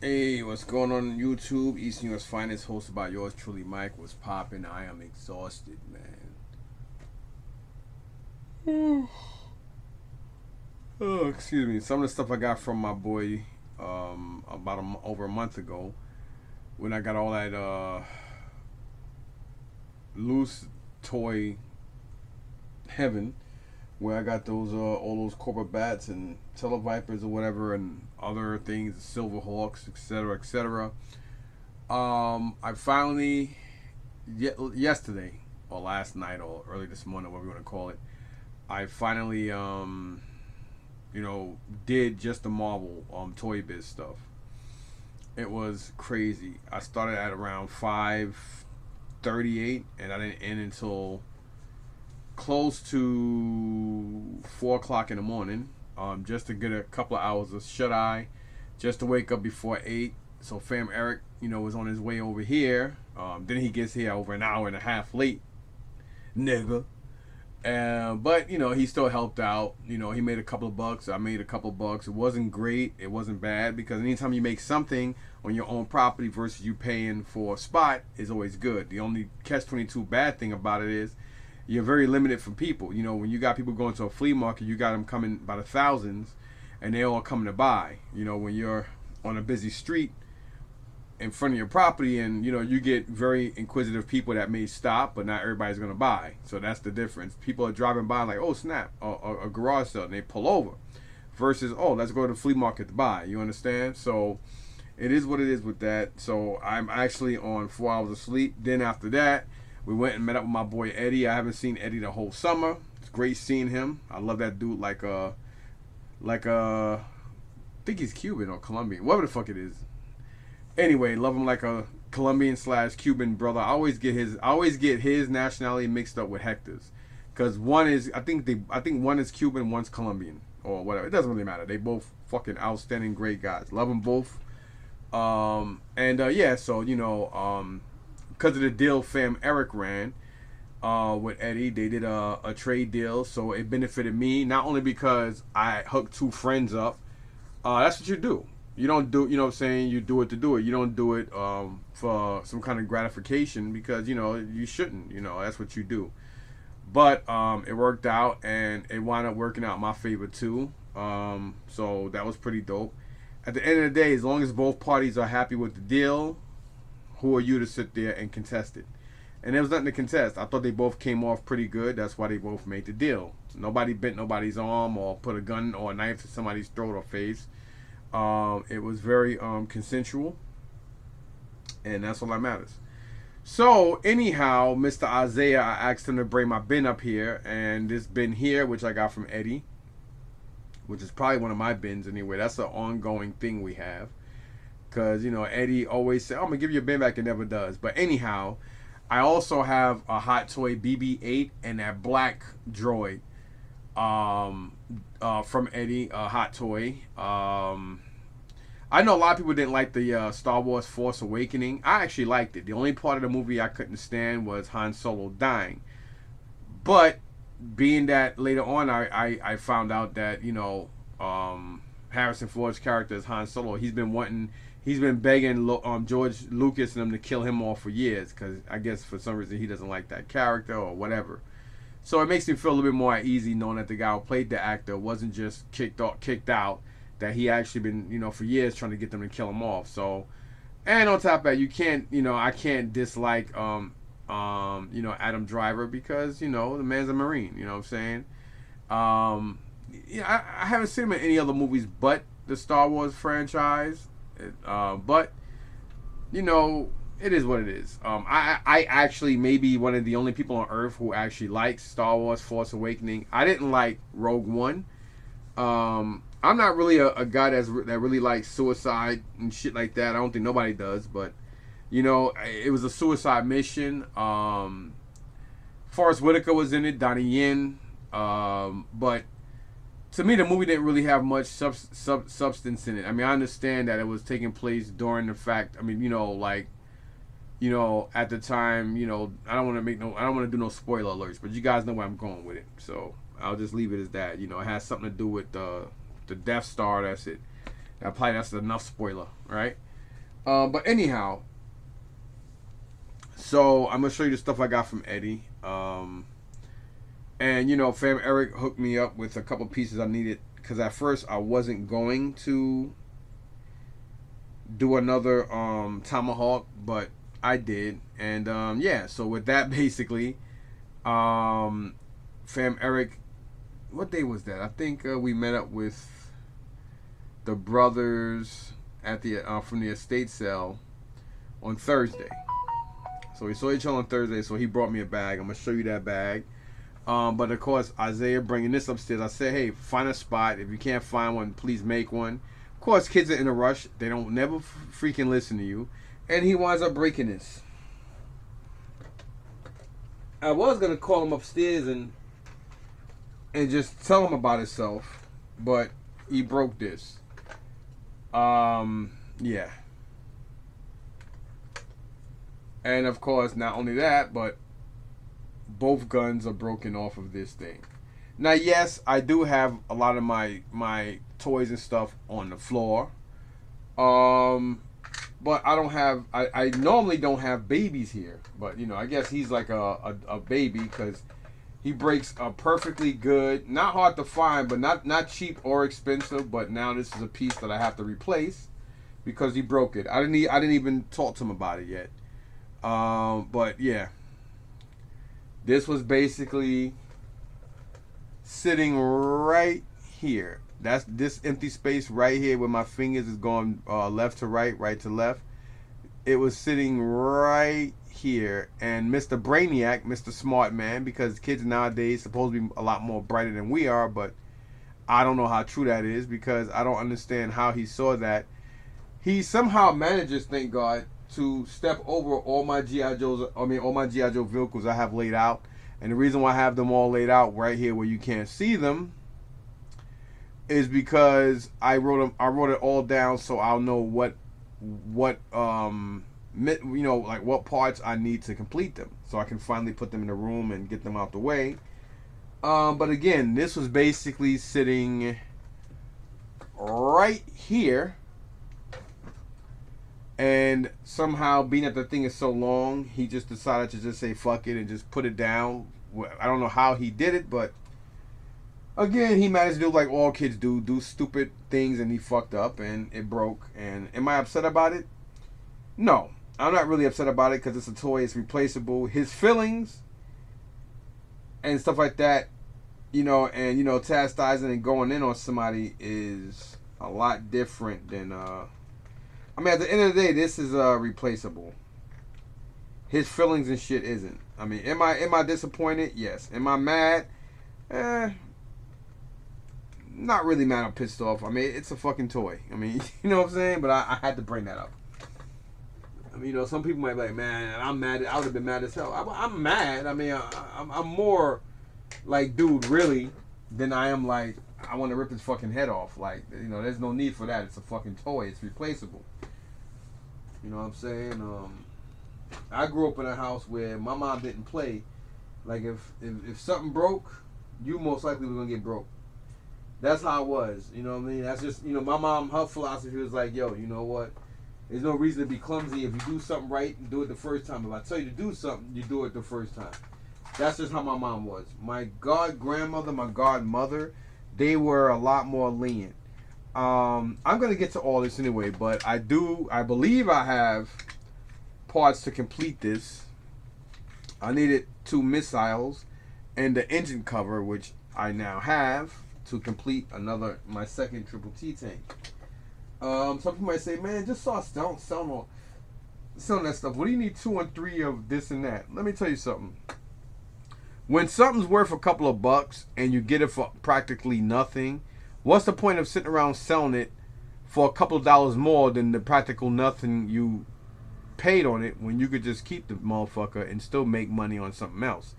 Hey, what's going on YouTube? Eastern US Finest, hosted by yours truly, Mike. What's popping? I am exhausted, man. Oh, excuse me. Some of the stuff I got from my boy about over a month ago when I got all that loose toy heaven, where I got those all those corporate bats and televipers or whatever and other things, silver hawks, etc., etc. I finally yesterday or last night or early this morning, whatever you want to call it, I finally did just the Marvel Toy Biz stuff. It was crazy. I started at around 5:38, and I didn't end until close to 4 o'clock in the morning. Just to get a couple of hours of shut eye, just to wake up before 8. So fam Eric, was on his way over here. Then he gets here over an hour and a half late, nigga. But he still helped out. He made a couple of bucks. I made a couple of bucks. It wasn't great. It wasn't bad because anytime you make something on your own property versus you paying for a spot is always good. The only catch-22 bad thing about it is you're very limited for people. When you got people going to a flea market, you got them coming by the thousands, and they all coming to buy. When you're on a busy street in front of your property, and you get very inquisitive people that may stop, but not everybody's gonna buy. So that's the difference. People are driving by like, oh snap, a garage sale, and they pull over. Versus, oh, let's go to the flea market to buy. You understand? So it is what it is with that. So I'm actually on 4 hours of sleep. Then after that, we went and met up with my boy Eddie. I haven't seen Eddie the whole summer. It's great seeing him. I love that dude I think he's Cuban or Colombian, whatever the fuck it is. Anyway, love him like a Colombian slash Cuban brother. I always get his nationality mixed up with Hector's, because one is I think one is Cuban, one's Colombian or whatever. It doesn't really matter. They both fucking outstanding, great guys. Love them both. And yeah, so because of the deal fam Eric ran with Eddie, they did a trade deal, so it benefited me not only because I hooked two friends up. That's what you do. You don't do, what I'm saying? You do it to do it. You don't do it for some kind of gratification because, you shouldn't. That's what you do. But it worked out and it wound up working out in my favor too. So that was pretty dope. At the end of the day, as long as both parties are happy with the deal, who are you to sit there and contest it? And there was nothing to contest. I thought they both came off pretty good. That's why they both made the deal. Nobody bent nobody's arm or put a gun or a knife to somebody's throat or face. It was very consensual, and that's all that matters. So anyhow, Mr. Isaiah, I asked him to bring my bin up here, and this bin here, which I got from Eddie, which is probably one of my bins anyway. That's an ongoing thing we have, because Eddie always said, "I'm gonna give you a bin back," and never does. But anyhow, I also have a Hot Toy BB-8 and that black droid from Eddie, Hot Toy. I know a lot of people didn't like the Star Wars Force Awakening. I actually liked it. The only part of the movie I couldn't stand was Han Solo dying. But being that later on I found out that, Harrison Ford's character is Han Solo, he's been begging George Lucas and them to kill him off for years because I guess for some reason he doesn't like that character or whatever. So it makes me feel a little bit more at ease knowing that the guy who played the actor wasn't just kicked out, that he actually been, for years trying to get them to kill him off. So, and on top of that, you can't, I can't dislike, Adam Driver because, the man's a Marine, you know what I'm saying? I haven't seen him in any other movies but the Star Wars franchise. But, it is what it is. I actually may be one of the only people on Earth who actually likes Star Wars Force Awakening. I didn't like Rogue One. I'm not really a guy that really likes suicide and shit like that. I don't think nobody does, but it was a suicide mission. Forrest Whitaker was in it, Donnie Yen, but to me the movie didn't really have much substance in it. I mean, I understand that it was taking place during the fact. I mean, at the time, I don't want to do no spoiler alerts, but you guys know where I'm going with it, so I'll just leave it as that. It has something to do with the Death Star. That's it. That's enough spoiler, right? But anyhow, so I'm gonna show you the stuff I got from Eddie. And fam Eric hooked me up with a couple pieces I needed because at first I wasn't going to do another tomahawk, but I did. And yeah, so with that basically, fam Eric, what day was that? I think we met up with the brothers at the from the estate sale on Thursday. So we saw each other on Thursday. So he brought me a bag. I'm gonna show you that bag. But of course, Isaiah bringing this upstairs. I said, hey, find a spot. If you can't find one, please make one. Of course, kids are in a rush. They don't never freaking listen to you. And he winds up breaking this. I was gonna call him upstairs and just tell him about himself, but he broke this. Yeah. And of course, not only that, but both guns are broken off of this thing. Now, yes, I do have a lot of my toys and stuff on the floor. But I don't have. I normally don't have babies here, but I guess he's like a baby because he breaks a perfectly good, not hard to find, but not cheap or expensive. But now this is a piece that I have to replace because he broke it. I didn't even talk to him about it yet. But yeah, this was basically sitting right here. That's this empty space right here where my fingers is going left to right, right to left. It was sitting right here. And Mr. Brainiac, Mr. Smart Man, because kids nowadays supposed to be a lot more brighter than we are, but I don't know how true that is because I don't understand how he saw that. He somehow manages, thank God, to step over all my G.I. Joes, all my G.I. Joe vehicles I have laid out. And the reason why I have them all laid out right here where you can't see them is because I wrote it all down so I'll know what like what parts I need to complete them, so I can finally put them in the room and get them out the way. But again, this was basically sitting right here, and somehow, being that the thing is so long, he just decided to just say fuck it and just put it down. I don't know how he did it, but again, he managed to do like all kids do stupid things, and he fucked up and it broke. And am I upset about it? No, I'm not really upset about it because it's a toy, it's replaceable. His feelings and stuff like that, and chastising and going in on somebody is a lot different than at the end of the day, this is replaceable. His feelings and shit isn't. Am I disappointed? Yes. Am I mad? Not really mad. I'm pissed off. It's a fucking toy. You know what I'm saying? But I had to bring that up. Some people might be like, man, I'm mad. I would have been mad as hell. I'm mad. I'm more like, dude, really, than I am like, I want to rip his fucking head off. Like, there's no need for that. It's a fucking toy. It's replaceable. You know what I'm saying? I grew up in a house where my mom didn't play. Like, if something broke, you most likely were going to get broke. That's how it was. You know what I mean? That's just, my mom, her philosophy was like, yo, you know what? There's no reason to be clumsy. If you do something right, you do it the first time. If I tell you to do something, you do it the first time. That's just how my mom was. My god-grandmother, my god-mother, they were a lot more lenient. I'm going to get to all this anyway, but I believe I have parts to complete this. I needed 2 missiles and the engine cover, which I now have, to complete my second Triple T tank. Some people might say, man, just start selling that stuff. What do you need 2 and 3 of this and that? Let me tell you something. When something's worth a couple of bucks and you get it for practically nothing, what's the point of sitting around selling it for a couple of dollars more than the practical nothing you paid on it when you could just keep the motherfucker and still make money on something else?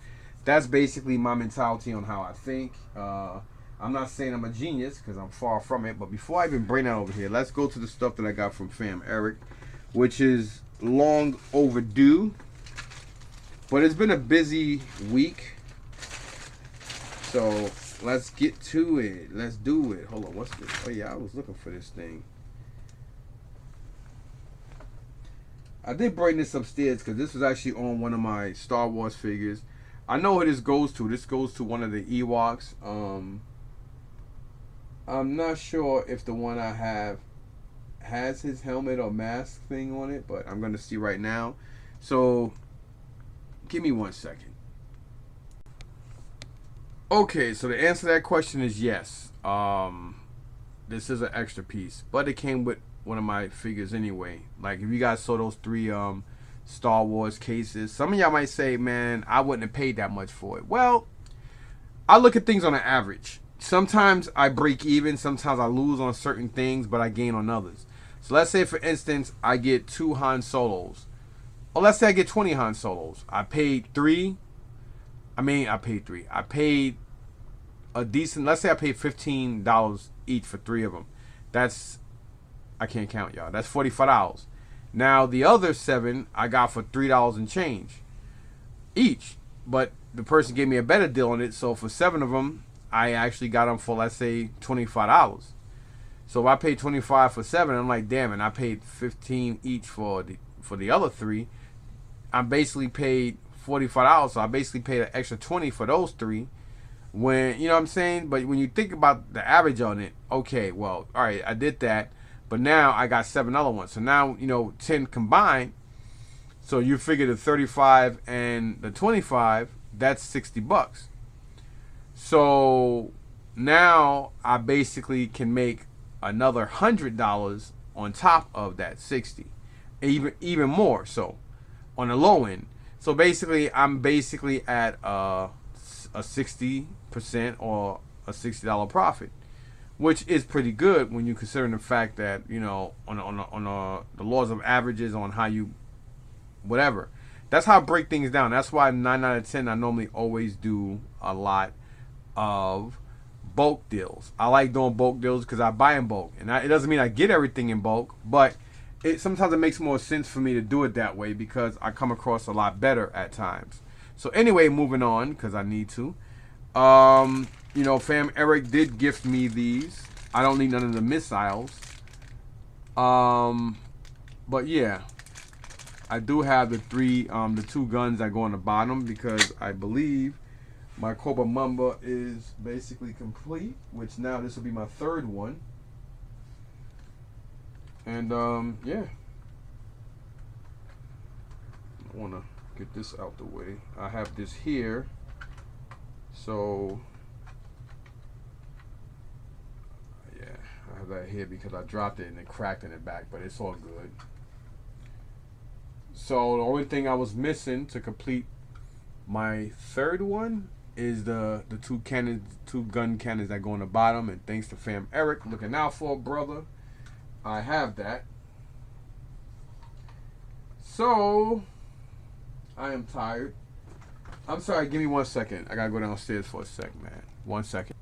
That's basically my mentality on how I think. I'm not saying I'm a genius because I'm far from it, but before I even bring that over here, let's go to the stuff that I got from fam Eric, which is long overdue, but it's been a busy week, so let's get to it. Let's do it. Hold on, what's this? Oh yeah, I was looking for this thing. I did bring this upstairs because this was actually on one of my Star Wars figures. I know who this goes to. This goes to one of the Ewoks. I'm not sure if the one I have has his helmet or mask thing on it, but I'm gonna see right now. So give me 1 second. Okay, so the answer to that question is yes. This is an extra piece, but it came with one of my figures anyway. Like if you guys saw those three Star Wars cases, some of y'all might say, "Man, I wouldn't have paid that much for it." Well, I look at things on an average. Sometimes I break even, sometimes I lose on certain things, but I gain on others. So let's say, for instance, I get 2 Han Solos, or let's say I get 20 Han Solos. I paid three. I paid three. I paid a decent. Let's say I paid $15 each for 3 of them. That's, I can't count, y'all. That's $45. Now the other 7 I got for $3 and change each, but the person gave me a better deal on it. So for 7 of them, I actually got them for, let's say, $25. So if I paid 25 for 7, I'm like, damn, and I paid 15 each for the other 3. I basically paid $45. So I basically paid an extra 20 for those 3. When, you know what I'm saying? But when you think about the average on it, okay, well, all right, I did that, but now I got 7 other ones. So now, 10 combined. So you figure the 35 and the 25, that's $60. So now I basically can make another $100 on top of that 60, even more so on the low end. So basically, I'm basically at a 60% or a $60 profit, which is pretty good when you consider the fact that on the laws of averages on how you whatever. That's how I break things down. That's why 9 out of 10 I normally always do a lot of bulk deals. I like doing bulk deals because I buy in bulk, and it doesn't mean I get everything in bulk, but sometimes it makes more sense for me to do it that way because I come across a lot better at times. So anyway, moving on because I need to. Fam Eric did gift me these. I don't need none of the missiles. But yeah, I do have the 2 guns that go on the bottom because I believe my Cobra Mamba is basically complete, which now this will be my 3rd one. And yeah, I want to get this out the way. I have this here, so yeah, I have that here because I dropped it and it cracked in the back, but it's all good. So the only thing I was missing to complete my 3rd one is the 2 gun cannons that go on the bottom. And thanks to Fam Eric looking out for a brother, I have that. So I am tired. I'm sorry, give me 1 second. I gotta go downstairs for a sec, man. 1 second.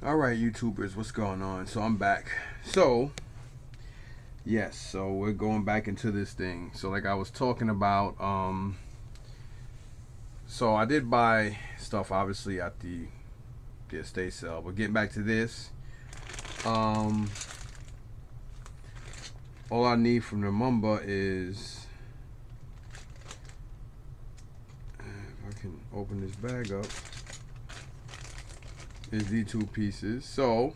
Alright, YouTubers, what's going on? So I'm back. So yes, so we're going back into this thing. So like I was talking about, so I did buy stuff obviously at the estate sale, but getting back to this, all I need from the Mamba is, if I can open this bag up, is these 2 pieces. So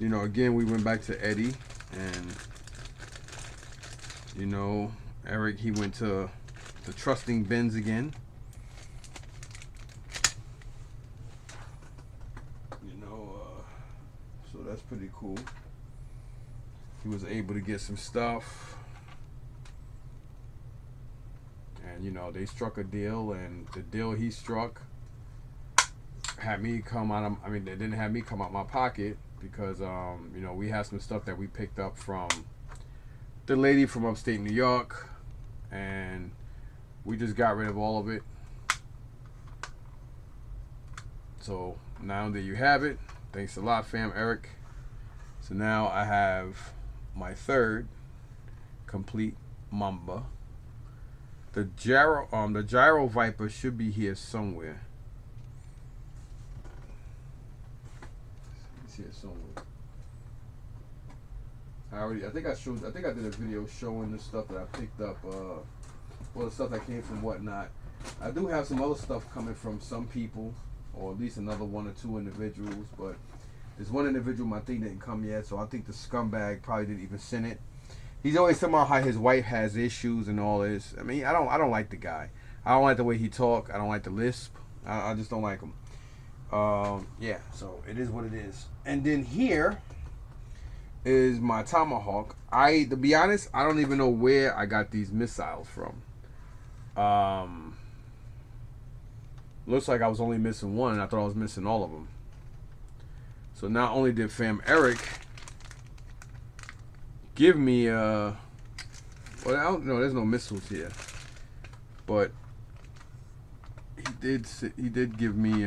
again, we went back to Eddie, and Eric, he went to the trusting Benz again. So that's pretty cool. He was able to get some stuff, and they struck a deal, and the deal he struck had me come out of, they didn't have me come out my pocket because we had some stuff that we picked up from the lady from upstate New York, and we just got rid of all of it. So now that you have it, thanks a lot, Fam Eric. So now I have my 3rd complete Mamba. The gyro Viper should be here somewhere. It's here somewhere. I think I showed. I think I did a video showing the stuff that I picked up. Well, the stuff that came from whatnot. I do have some other stuff coming from some people, or at least another one or two individuals. But there's one individual my thing didn't come yet, so I think the scumbag probably didn't even send it. He's always talking about how his wife has issues and all this. I mean, I don't like the guy. I don't like the way he talk. I don't like the lisp. I just don't like him. Yeah, so it is what it is. And then here is my tomahawk. To be honest, I don't even know where I got these missiles from. Looks like I was only missing one, and I thought I was missing all of them. So not only did Fam Eric give me well, I don't know, there's no missiles here, but he did give me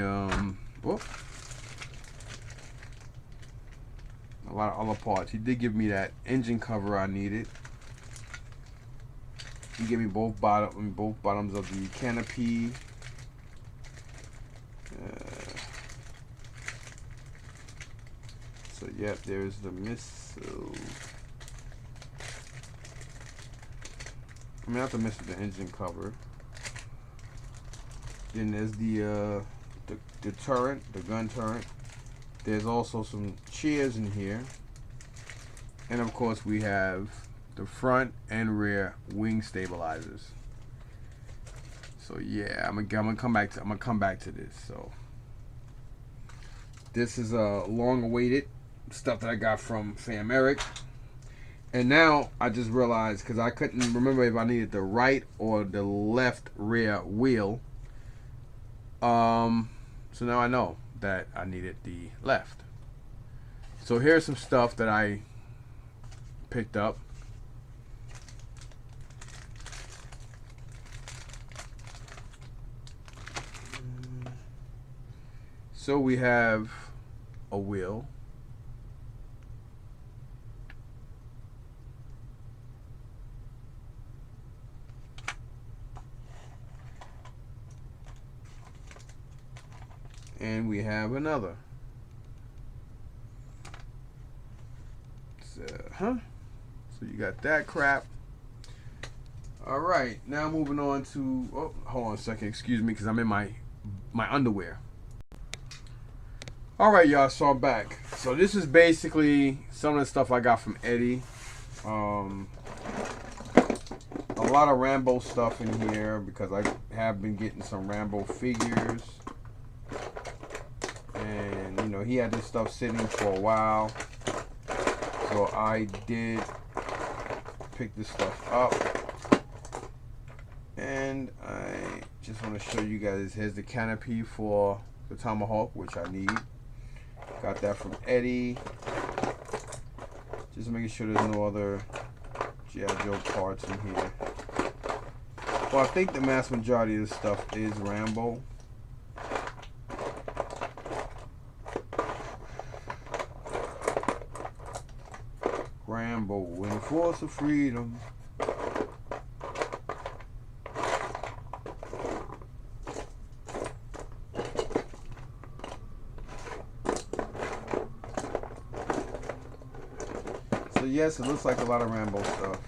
whoop, a lot of other parts. He did give me that engine cover I needed. He gave me both bottoms of the canopy. So yep, there's the missile. I mean, not the missile, the engine cover. Then there's the turret, the gun turret. There's also some chairs in here, and of course we have the front and rear wing stabilizers. So yeah, I'm gonna come back to this. So this is a long-awaited stuff that I got from Fam Eric, and now I just realized, because I couldn't remember if I needed the right or the left rear wheel. So now I know that I needed the left. So here's some stuff that I picked up. So we have a wheel. And we have another. So you got that crap. All right, now moving on to, oh, hold on a second, excuse me, because I'm in my underwear. All right, y'all, so I'm back. So this is basically some of the stuff I got from Eddie. A lot of Rambo stuff in here because I have been getting some Rambo figures. And, you know, he had this stuff sitting for a while. So I did pick this stuff up. And I just want to show you guys, here's the canopy for the Tomahawk, which I need. Got that from Eddie. Just making sure there's no other G.I. Joe parts in here. Well, I think the mass majority of this stuff is Rambo. Rambo in the force of freedom. So yes, it looks like a lot of Rambo stuff.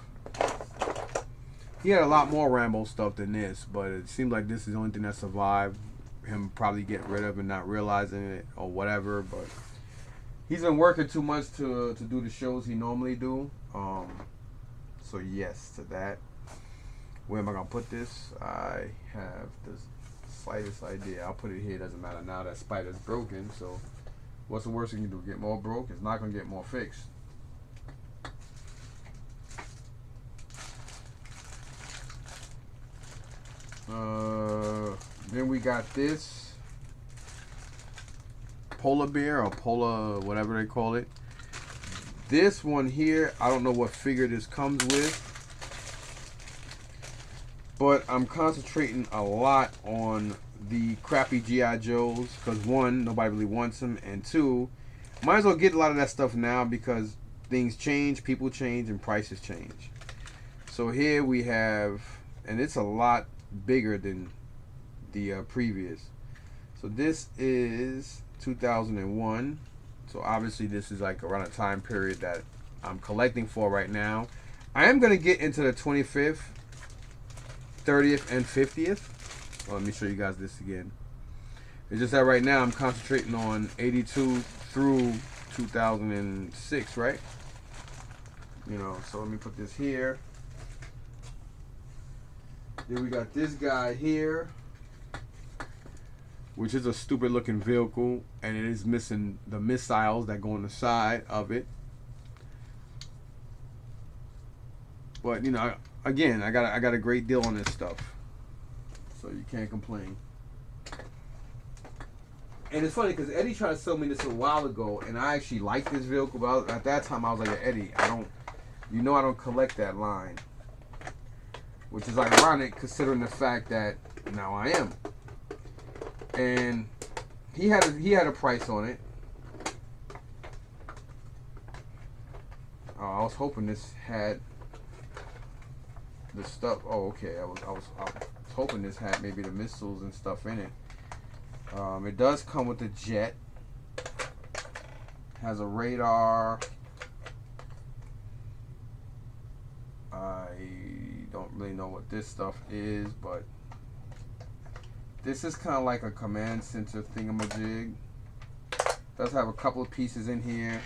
He had a lot more Rambo stuff than this, but it seems like this is the only thing that survived. Him probably getting rid of and not realizing it or whatever, but he's been working too much to do the shows he normally do. So yes to that. Where am I gonna put this? I have the slightest idea. I'll put it here. Doesn't matter now that Spider's broken. So what's the worst you can do? Get more broke? It's not gonna get more fixed. Then we got this polar bear or polar whatever they call it. This one here, I don't know what figure this comes with, but I'm concentrating a lot on the crappy G.I. Joes because one, nobody really wants them, and two, might as well get a lot of that stuff now because things change, people change, and prices change. So here we have, and it's a lot bigger than the previous. So this is 2001. So obviously this is like around a time period that I'm collecting for right now. I am gonna get into the 25th, 30th, and 50th. Well, let me show you guys this again. It's just that right now I'm concentrating on 82 through 2006, right? You know, so let me put this here. Then we got this guy here, which is a stupid looking vehicle, and it is missing the missiles that go on the side of it. But you know, again, I got a great deal on this stuff, so you can't complain. And it's funny because Eddie tried to sell me this a while ago, and I actually liked this vehicle, but at that time I was like, Eddie, I don't collect that line, which is ironic considering the fact that now I am. And he had a price on it. I was hoping this had the stuff. Oh, okay. I was hoping this had maybe the missiles and stuff in it. It does come with a jet. Has a radar. I don't really know what this stuff is, but this is kind of like a command center thingamajig. Does have a couple of pieces in here.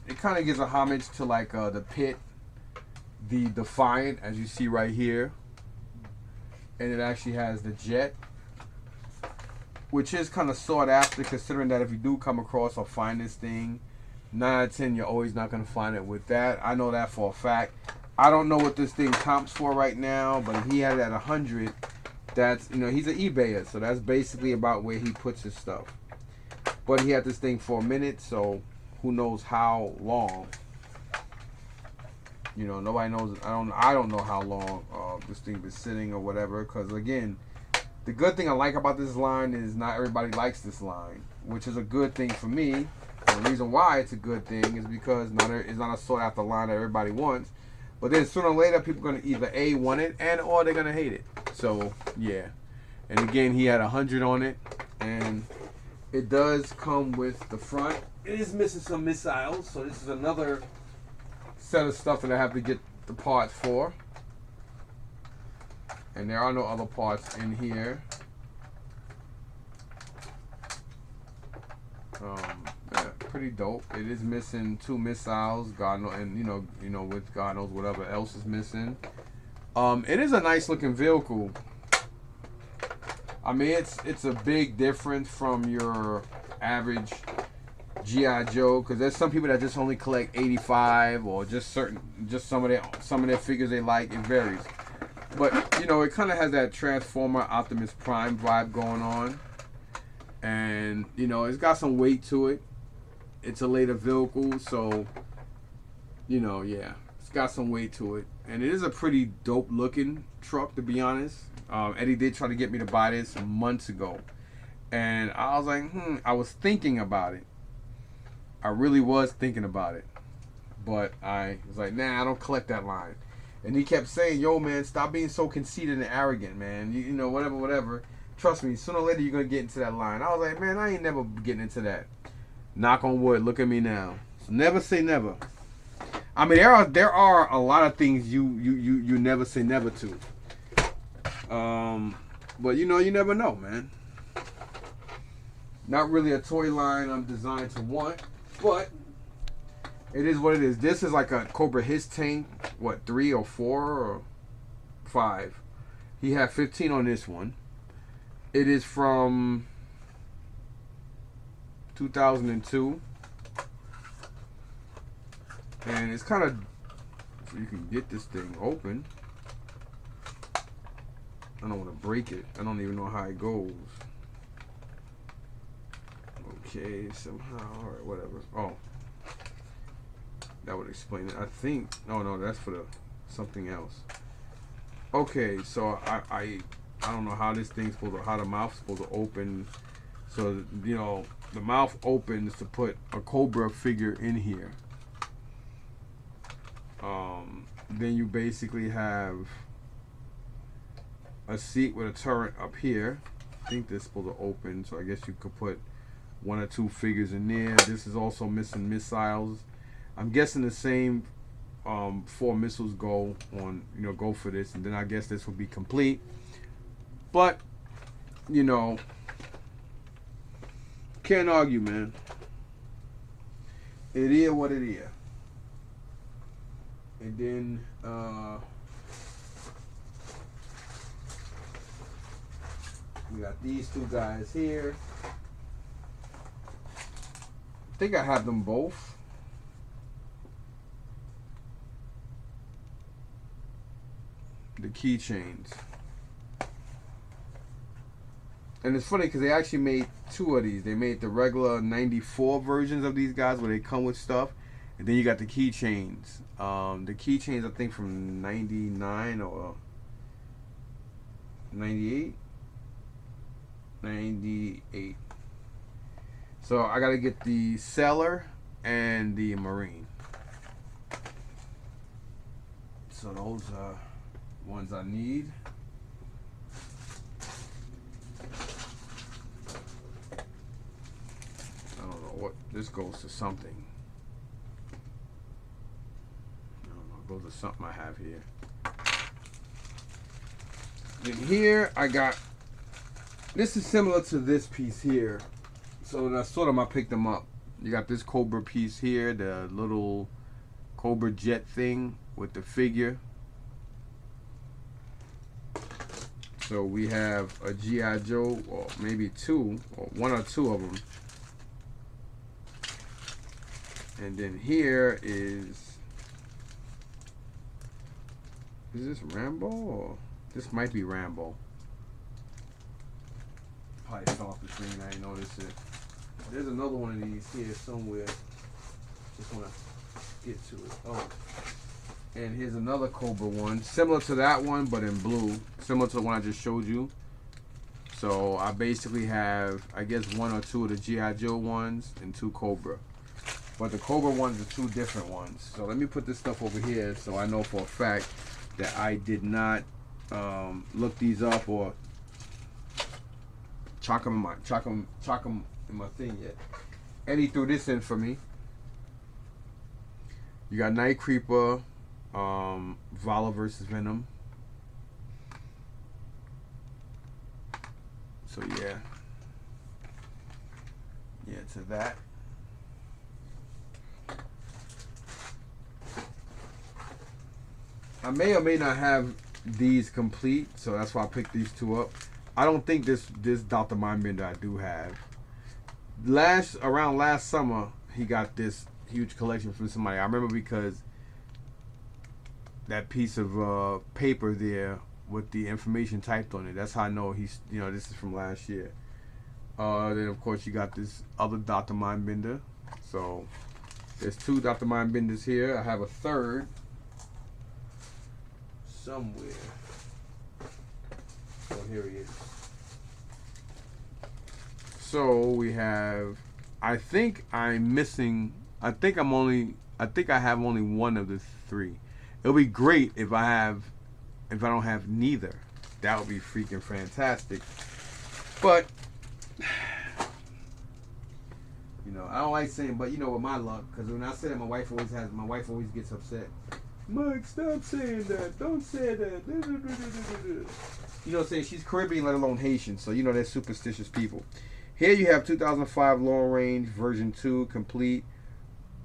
It kind of gives a homage to like the Pit, the Defiant, as you see right here, and it actually has the jet, which is kind of sought after, considering that if you do come across or find this thing, 9 out of 10 you're always not going to find it with that. I know that for a fact. I don't know what this thing comps for right now, but if he had it at 100, that's, you know, he's an eBayer, so that's basically about where he puts his stuff. But he had this thing for a minute, so who knows how long. You know, nobody knows. I don't know how long this thing been sitting or whatever. Because again, the good thing I like about this line is not everybody likes this line, which is a good thing for me. And the reason why it's a good thing is because it's not a sought after line that everybody wants. But then sooner or later, people are gonna either A, want it, and or they're gonna hate it. So yeah. And again, he had 100 on it, and it does come with the front. It is missing some missiles, so this is another set of stuff that I have to get the parts for. And there are no other parts in here. Yeah, pretty dope. It is missing 2 missiles, God knows, and you know, with God knows whatever else is missing. It is a nice looking vehicle. I mean, it's a big difference from your average G.I. Joe, because there's some people that just only collect 85 or just some of their figures they like. It varies, but you know, it kind of has that Transformer Optimus Prime vibe going on, and you know, it's got some weight to it. It's a later vehicle, so you know, yeah, it's got some weight to it, and it is a pretty dope looking truck, to be honest. Eddie did try to get me to buy this months ago, and I was like, I was thinking about it. I really was thinking about it, but I was like, nah, I don't collect that line. And he kept saying, yo, man, stop being so conceited and arrogant, man. You know, whatever. Trust me, sooner or later you're going to get into that line. I was like, man, I ain't never getting into that. Knock on wood, look at me now. So never say never. I mean, there are a lot of things you never say never to. But you know, you never know, man. Not really a toy line I'm designed to want, but it is what it is. This is like a Cobra His tank. What, 3 or 4 or 5? He had 15 on this one. It is from 2002, and it's kind of, so you can get this thing open. I don't want to break it. I don't even know how it goes. Okay, somehow, alright, whatever. Oh, that would explain it. I think, no, that's for the something else. Okay, so I don't know how this thing's supposed to, how the mouth's supposed to open. So, you know, the mouth opens to put a Cobra figure in here. Then you basically have a seat with a turret up here. I think this is supposed to open, so I guess you could put one or two figures in there. This is also missing missiles. I'm guessing the same 4 missiles go on, go for this, and then I guess this will be complete. But can't argue, man. It is what it is. And then we got these two guys here. I think I have them both. The keychains. And it's funny because they actually made 2 of these. They made the regular 94 versions of these guys where they come with stuff. And then you got the keychains. The keychains, I think, from 99 or 98. 98. So I got to get the Sailor and the Marine. So those are ones I need. I don't know what this goes to something. I don't know, it goes to something I have here. Then here I got, this is similar to this piece here. So that's sort of I picked them up. You got this Cobra piece here, the little Cobra jet thing with the figure. So we have a G.I. Joe, or maybe 2, or 1 or 2 of them. And then here is this Rambo? Or this might be Rambo. Probably fell off the screen, I didn't notice it. There's another one of these here somewhere. Just want to get to it. Oh. And here's another Cobra one, similar to that one, but in blue. Similar to the one I just showed you. So I basically have, I guess, 1 or 2 of the G.I. Joe ones and 2 Cobra. But the Cobra ones are 2 different ones. So let me put this stuff over here so I know for a fact that I did not look these up or chalk them in my thing yet. Eddie threw this in for me. You got Night Creeper, Vala versus Venom. So yeah, to that. I may or may not have these complete, so that's why I picked these 2 up. I don't think this Dr. Mindbender I do have. Around last summer, he got this huge collection from somebody. I remember because that piece of paper there with the information typed on it. That's how I know he's, this is from last year. Then of course you got this other Dr. Mindbender. So there's 2 Dr. Mindbenders here. I have a third somewhere. So here he is. So we have, I think I have only 1 of the 3. It'll be great if I don't have neither. That would be freaking fantastic. But I don't like saying, but with my luck, because when I say that, my wife always gets upset. Mike, stop saying that. Don't say that. Saying she's Caribbean, let alone Haitian, so they're superstitious people. Here you have 2005 Long Range version 2 complete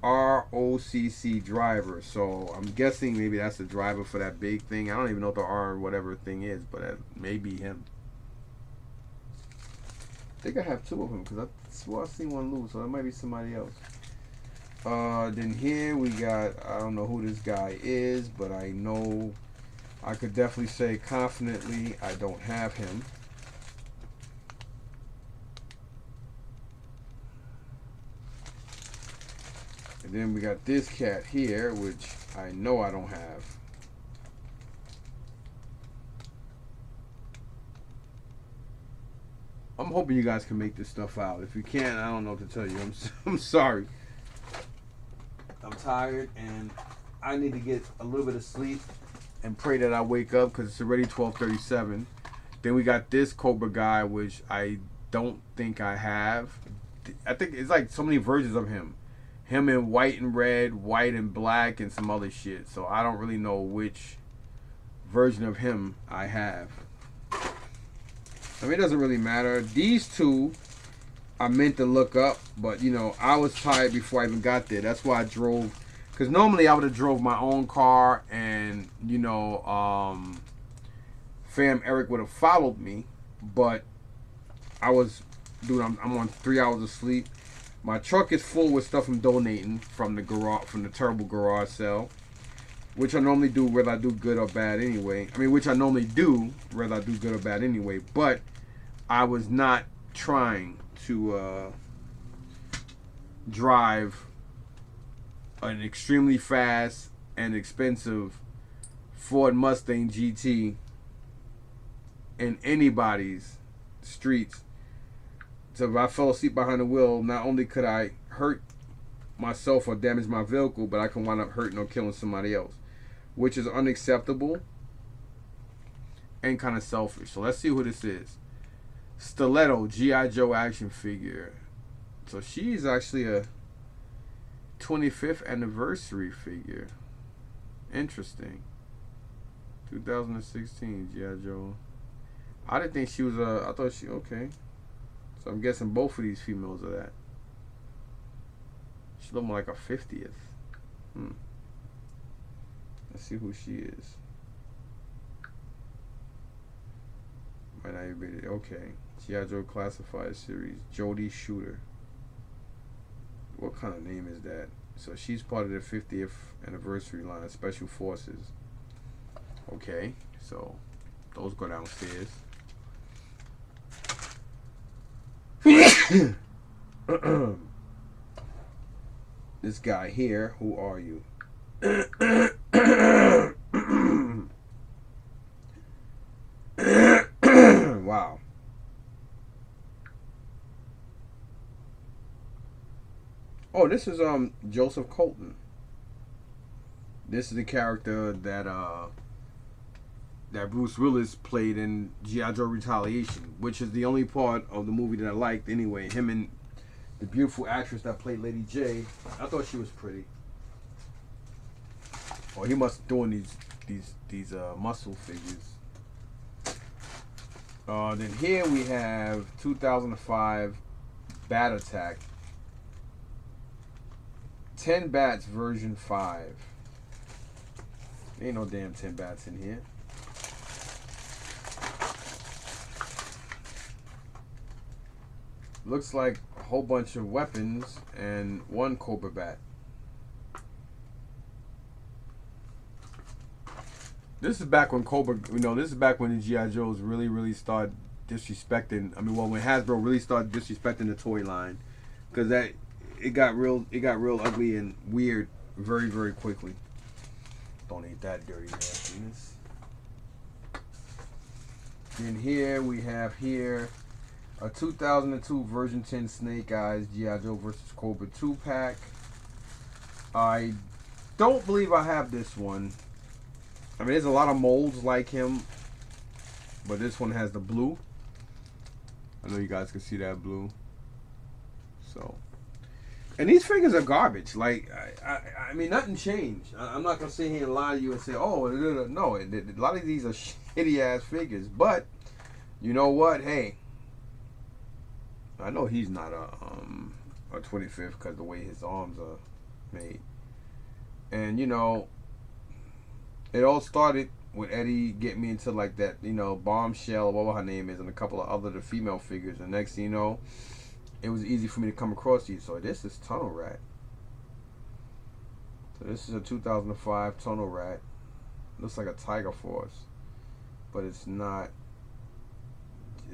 ROCC driver. So I'm guessing maybe that's the driver for that big thing. I don't even know what the R whatever thing is, but that may be him. I think I have 2 of them because I swore I seen one lose, so that might be somebody else. Then here we got, I don't know who this guy is, but I know I could definitely say confidently I don't have him. And then we got this cat here, which I know I don't have. I'm hoping you guys can make this stuff out. If you can't, I don't know what to tell you. I'm sorry. I'm tired and I need to get a little bit of sleep and pray that I wake up because it's already 12:37. Then we got this Cobra guy, which I don't think I have. I think it's like so many versions of him. Him in white and red, white and black, and some other shit. So I don't really know which version of him I have. I mean, it doesn't really matter. These two I meant to look up, but you know, I was tired before I even got there. That's why I drove. Because normally I would have drove my own car, and you know, fam Eric would have followed me, but I was, dude, I'm on 3 hours of sleep. My truck is full with stuff I'm donating from the garage, from the terrible garage sale, which I normally do whether I do good or bad anyway. I mean, which I normally do whether I do good or bad anyway. But I was not trying to drive an extremely fast and expensive Ford Mustang GT in anybody's streets. So if I fell asleep behind the wheel, not only could I hurt myself or damage my vehicle, but I can wind up hurting or killing somebody else, which is unacceptable and kind of selfish. So let's see who this is. Stiletto, G.I. Joe action figure. So she's actually a 25th anniversary figure. Interesting. 2016 G.I. Joe. I didn't think she was I thought she, okay. So I'm guessing both of these females are that. She look more like a 50th. Let's see who she is. Might not even be it. Okay. G.I. Joe Classified Series. Jodie Shooter. What kind of name is that? So she's part of the 50th anniversary line, Special Forces. Okay. So those go downstairs. This guy here, who are you? Wow. Oh, this is Joseph Colton. This is the character that Bruce Willis played in G.I. Joe Retaliation, which is the only part of the movie that I liked anyway. Him and the beautiful actress that played Lady J. I thought she was pretty. Oh, he must be doing these muscle figures. Then here we have 2005 Bat Attack. 10 Bats version 5. Ain't no damn 10 Bats in here. Looks like a whole bunch of weapons and one Cobra Bat. This is back when this is back when the G.I. Joes really started disrespecting. I mean, well, when Hasbro really started disrespecting the toy line, because it got real ugly and weird very quickly. Don't eat that dirty nastiness. And here we have a 2002 version 10 Snake Eyes G.I. Joe versus Cobra 2 pack. I don't believe I have this one. I mean, there's a lot of molds like him, but this one has the blue. I know you guys can see that blue. So, and these figures are garbage. Like, I mean, nothing changed. I'm not gonna sit here and lie to you and say, oh, no. A lot of these are shitty ass figures, but you know what? Hey, I know he's not a 25th because the way his arms are made, and you know. It all started with Eddie getting me into like that, you know, Bombshell, whatever her name is, and a couple of other the female figures. And next thing you know, it was easy for me to come across these. So this is Tunnel Rat. So this is a 2005 Tunnel Rat. Looks like a Tiger Force, but it's not.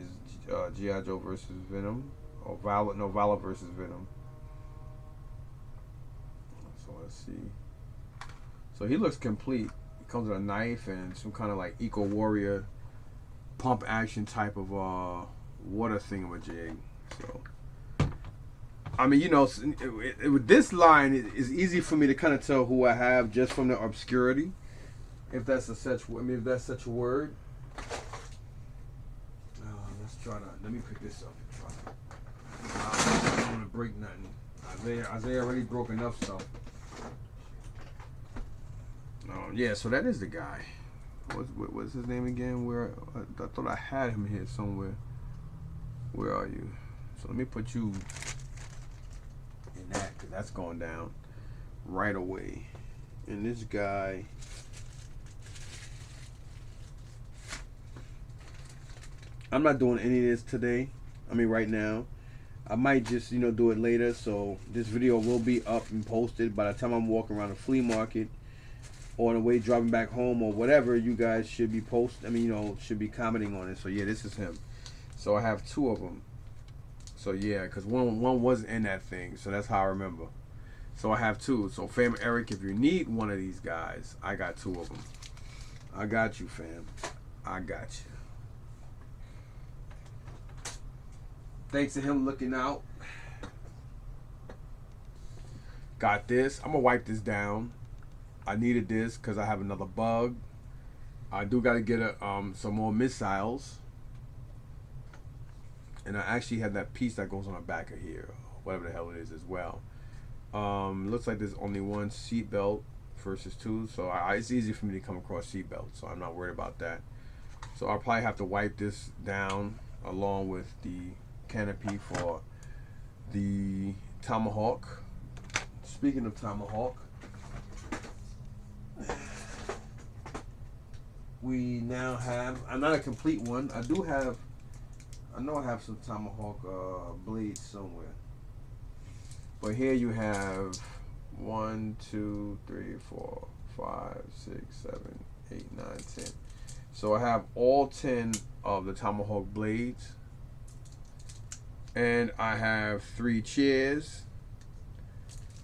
Is G.I. Joe versus Venom or Vala versus Venom? So let's see. So he looks complete. Comes with a knife and some kind of like Eco Warrior pump action type of water thingamajig. So, I mean, you know, with this line, it's easy for me to kind of tell who I have just from the obscurity, if that's if that's such a word. Let's try to. Let me pick this up. I don't want to break nothing. Isaiah already broke enough stuff. Yeah, so that is the guy. What's his name again? Where I thought I had him here somewhere. Where are you? So let me put you in that, because that's going down right away. And this guy, I'm not doing any of this today. I mean, right now. I might just, do it later. So this video will be up and posted by the time I'm walking around the flea market or on the way driving back home or whatever. You guys should be should be commenting on it. So yeah, this is him. So I have two of them. So yeah, because one was in that thing. So that's how I remember. So I have two. So fam, Eric, if you need one of these guys, I got two of them. I got you, fam. I got you. Thanks to him looking out. Got this. I'm going to wipe this down. I needed this because I have another bug. I do got to get some more missiles. And I actually have that piece that goes on the back of here. Whatever the hell it is as well. Looks like there's only one seatbelt versus two. So it's easy for me to come across seatbelts. So I'm not worried about that. So I'll probably have to wipe this down along with the canopy for the Tomahawk. Speaking of Tomahawk, we now have, not a complete one. I know I have some Tomahawk blades somewhere. But here you have 1, 2, 3, 4, 5, 6, 7, 8, 9, 10. So I have all 10 of the Tomahawk blades. And I have 3 chairs.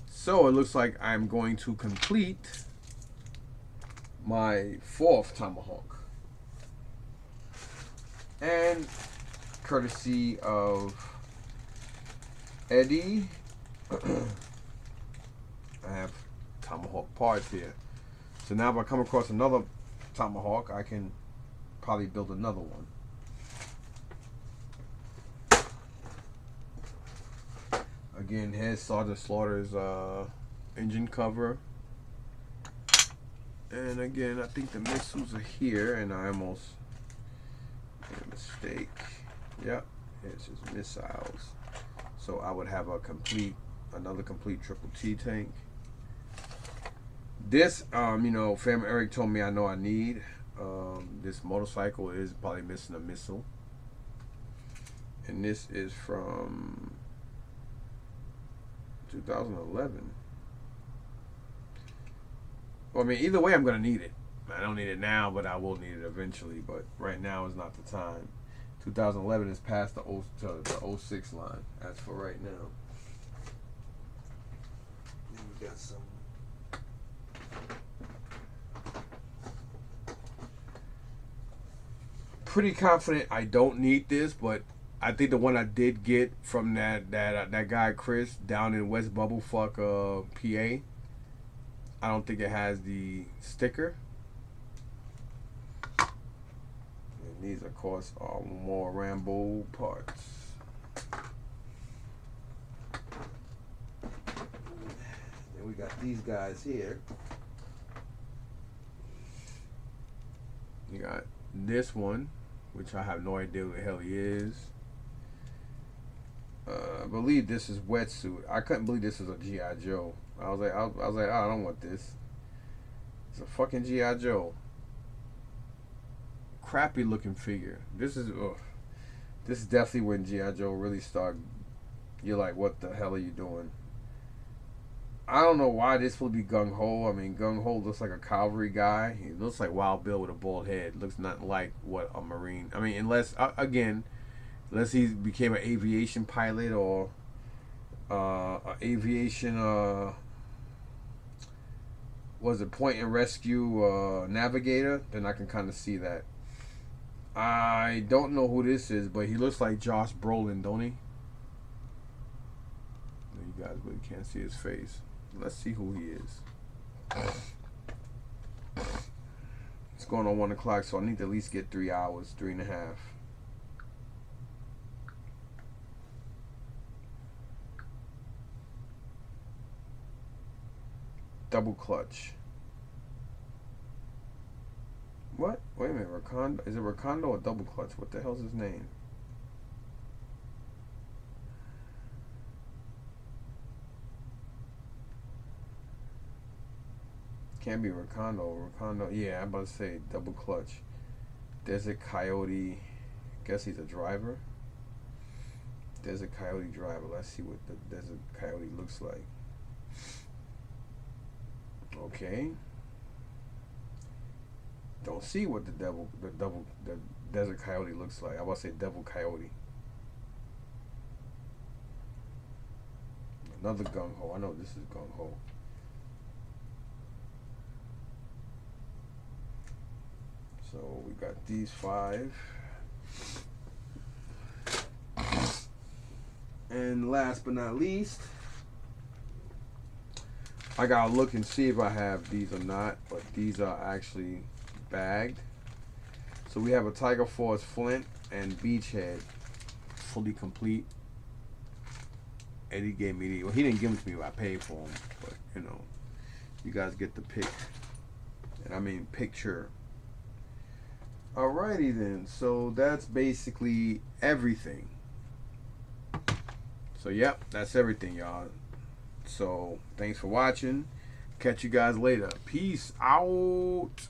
So it looks like I'm going to complete my 4th Tomahawk. And courtesy of Eddie, I have Tomahawk parts here. So now if I come across another Tomahawk, I can probably build another one. Again, here's Sergeant Slaughter's engine cover. And again, I think the missiles are here, and I almost made a mistake. Yep, it's just missiles. So I would have another complete triple T tank. This, Fam Eric told me I know I need. This motorcycle is probably missing a missile. And this is from 2011. Well, I mean, either way, I'm going to need it. I don't need it now, but I will need it eventually. But right now is not the time. 2011 is past the 06 line. As for right now. Then we got some. Pretty confident I don't need this, but I think the one I did get from that guy Chris down in West Bubblefuck, PA. I don't think it has the sticker. And these, of course, are more Rambo parts. Then we got these guys here. You got this one, which I have no idea what the hell he is. I believe this is wetsuit. I couldn't believe this was a G.I. Joe. I was like, oh, I don't want this. It's a fucking G.I. Joe. Crappy looking figure. This is definitely when G.I. Joe really started. You're like, what the hell are you doing? I don't know why this will be Gung Ho. I mean, Gung Ho looks like a cavalry guy. He looks like Wild Bill with a bald head. Looks nothing like what a Marine. I mean, unless he became an aviation pilot or aviation was it point and rescue navigator, then I can kind of see that. I don't know who this is, but he looks like Josh Brolin, don't he? You guys really can't see his face. Let's see who he is. It's going on 1 o'clock, so I need to at least get 3 hours, 3.5. Double clutch. What? Wait a minute. Rakondo? Is it Rakondo or double clutch? What the hell's his name? Can't be Rakondo. Rakondo. Yeah, I'm about to say double clutch. Desert Coyote. Guess he's a driver. Desert Coyote driver. Let's see what the Desert Coyote looks like. Okay. Don't see what the Desert Coyote looks like. I about to say Devil Coyote. Another gung ho. I know this is gung ho. So we got these 5. And last but not least, I gotta look and see if I have these or not, but these are actually bagged. So we have a Tiger Force Flint and Beachhead, fully complete. Eddie gave me these. Well, he didn't give them to me, but I paid for them. But you know, you guys get the pic, and I mean picture. Alrighty then. So that's basically everything. So yep, that's everything, y'all. So thanks for watching. Catch you guys later. Peace out.